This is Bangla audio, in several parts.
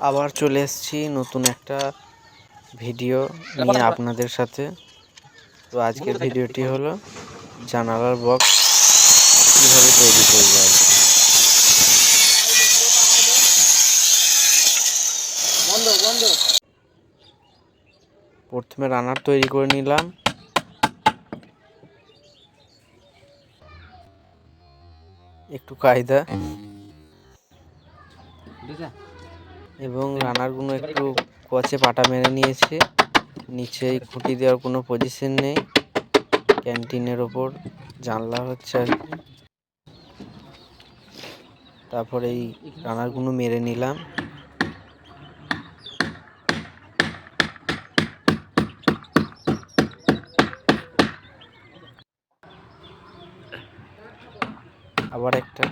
আবার চলে এসেছি নতুন একটা ভিডিও নিয়ে আপনাদের সাথে। তো আজকের ভিডিওটি হলো জানালার বক্স কীভাবে তৈরি করব। প্রথমে রানার তৈরি করে নিলাম। একটু কায়দা এবং রানারগুলো একটু কচে পাটা মেরে নিয়েছি। নিচেই খুঁটি দেওয়ার কোনো পজিশন নেই। ক্যান্টিনের ওপর জানলা হচ্ছে আর কি। তারপরে এই রানারগুলো মেরে নিলাম। আবার একটা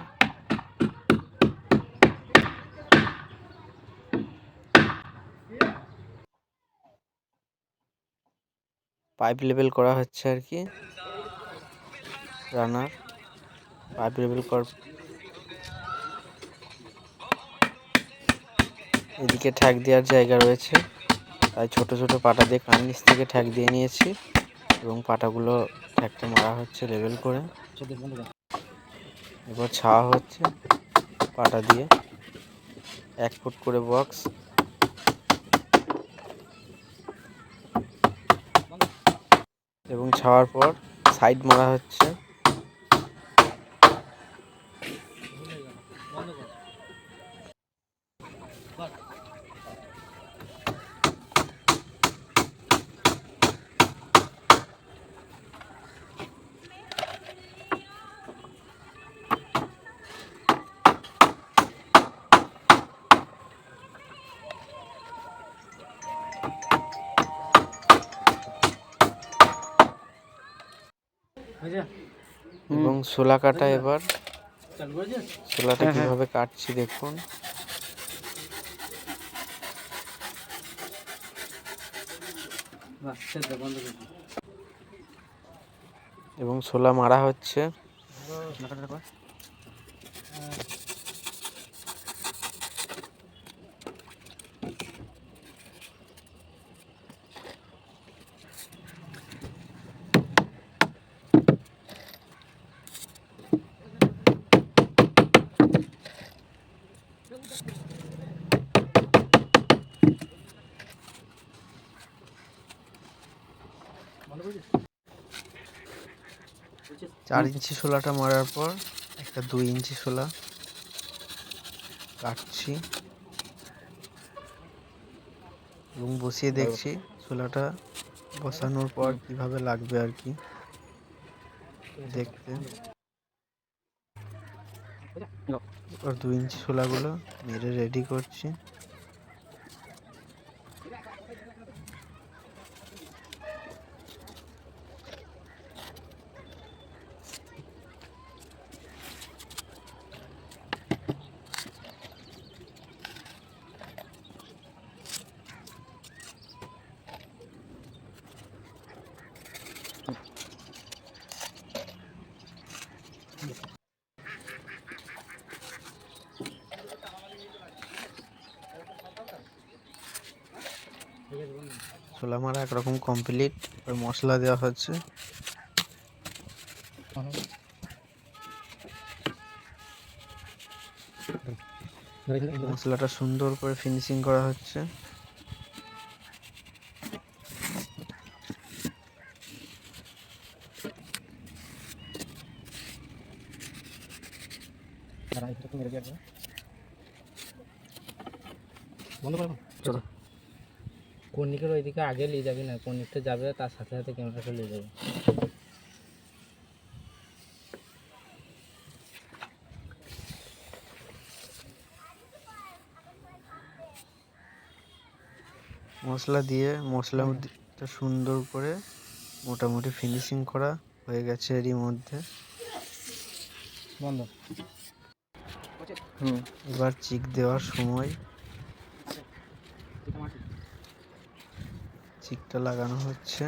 পাইপ লেভেল করা হচ্ছে আর কি। রানার পাইপ লেভেল এদিকে ঠ্যাক দেওয়ার জায়গা রয়েছে, তাই ছোট ছোট পাটা দিয়ে কান নিচ থেকে ঠ্যাক দিয়ে নিয়েছি এবং পাটাগুলো ঠ্যাকটা মারা হচ্ছে লেভেল করে। এবার ছাওয়া হচ্ছে পাটা দিয়ে 1 ফুট করে বক্স। এবং ছাওয়ার পর সাইড মারা হচ্ছে। এবং শোলা কাটা, এবার শোলাটা কিভাবে কাটছি দেখুন। এবং শোলা মারা হচ্ছে। চার ইঞ্চি শোলাটা মারার পর একটা 2 ইঞ্চি শোলা কাটছি এবং বসিয়ে দেখছি শোলাটা বসানোর পর কিভাবে লাগবে আর কি দেখতে। এবার 2 ইঞ্চি শোলাগুলো মেরে রেডি করছি। শোলা মারা একরকম কমপ্লিট। মশলা দেওয়া হচ্ছে। মশলাটা সুন্দর করে ফিনিশিং করা হচ্ছে। কর্নিকের ওইদিকে আগে নিয়ে যাবি না, কর্নিকটা যাবে তার সাথে সাথে ক্যামেরাটা নিয়ে যাবে। মশলা দিয়ে মশলাটা সুন্দর করে মোটামুটি ফিনিশিং করা হয়ে গেছে এরই মধ্যে। বন্ধ। এবার চিক দেওয়ার সময় চিকটা লাগানো হচ্ছে।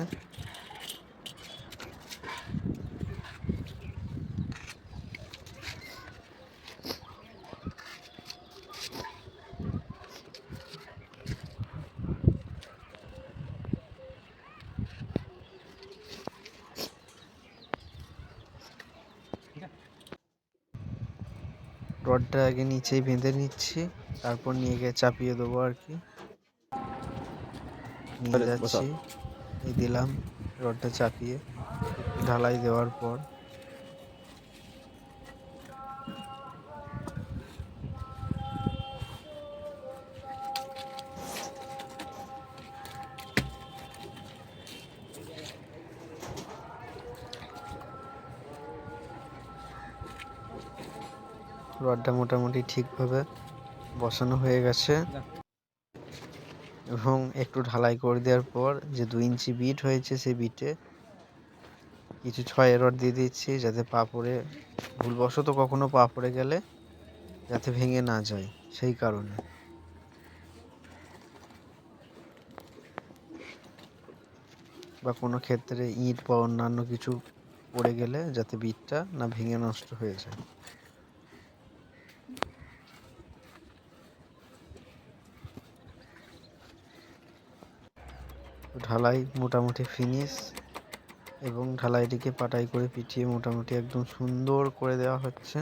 রডটা আগে নিচেই বেঁধে নিচ্ছি, তারপর নিয়ে গিয়ে চাপিয়ে দেবো আর কি। নিয়ে যাচ্ছি, এই দিলাম রডটা চাপিয়ে। ঢালাই দেওয়ার পর রডটা মোটামুটি ঠিকভাবে বসানো হয়ে গেছে এবং একটু ঢালাই করে দেওয়ার পর যে 2 ইঞ্চি বিট হয়েছে সেই বিটে কিছু 6 রড দিয়ে দিচ্ছি, যাতে পা পড়ে ভুলবশত কখনো পা পড়ে গেলে যাতে ভেঙে না যায় সেই কারণে। বা কোনো ক্ষেত্রে ইট বা অন্যান্য কিছু পড়ে গেলে যাতে বিটটা না ভেঙে নষ্ট হয়ে যায়। ঢালাই মোটামুটি ফিনিশ এবং ঢালাইটিকে পাটাই করে পিটিয়ে মোটামুটি একদম সুন্দর করে দেওয়া হচ্ছে।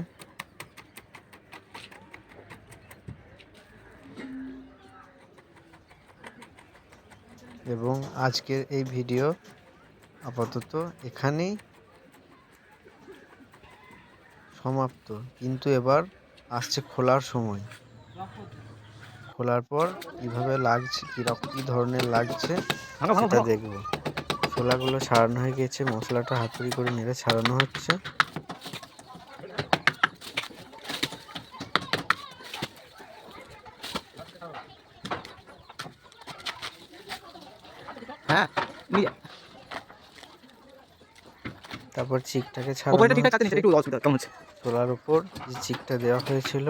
এবং আজকের এই ভিডিও আপাতত এখানেই সমাপ্ত, কিন্তু এবার আসছে খোলার সময়। খোলার পর কিভাবে লাগছে, কি ধরনের লাগছে সেটা দেখব। ছোলাগুলো ছাড়ানো হয়ে গেছে, মশলাটা হাতুড়ি করে নেড়ে ছাড়ানো হচ্ছে। তারপর চিকটাকে ছাড়ানো হচ্ছে। ছোলার উপর যে চিকটা দেওয়া হয়েছিল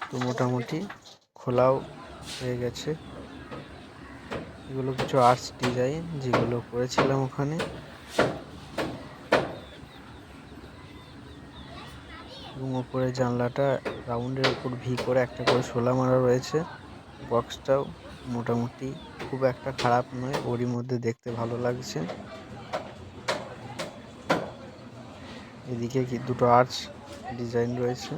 তো মোটামুটি খোলাও হয়ে গেছে। এগুলো কিছু আর্টস ডিজাইন যেগুলো করেছিলাম ওখানে। এবং উপরে জানলাটা রাউন্ডের উপর ভি করে একটা করে শোলা মারা রয়েছে। বক্সটাও মোটামুটি খুব একটা খারাপ নয়, ওরই মধ্যে দেখতে ভালো লাগছে। এদিকে কি দুটো আর্চ ডিজাইন রয়েছে।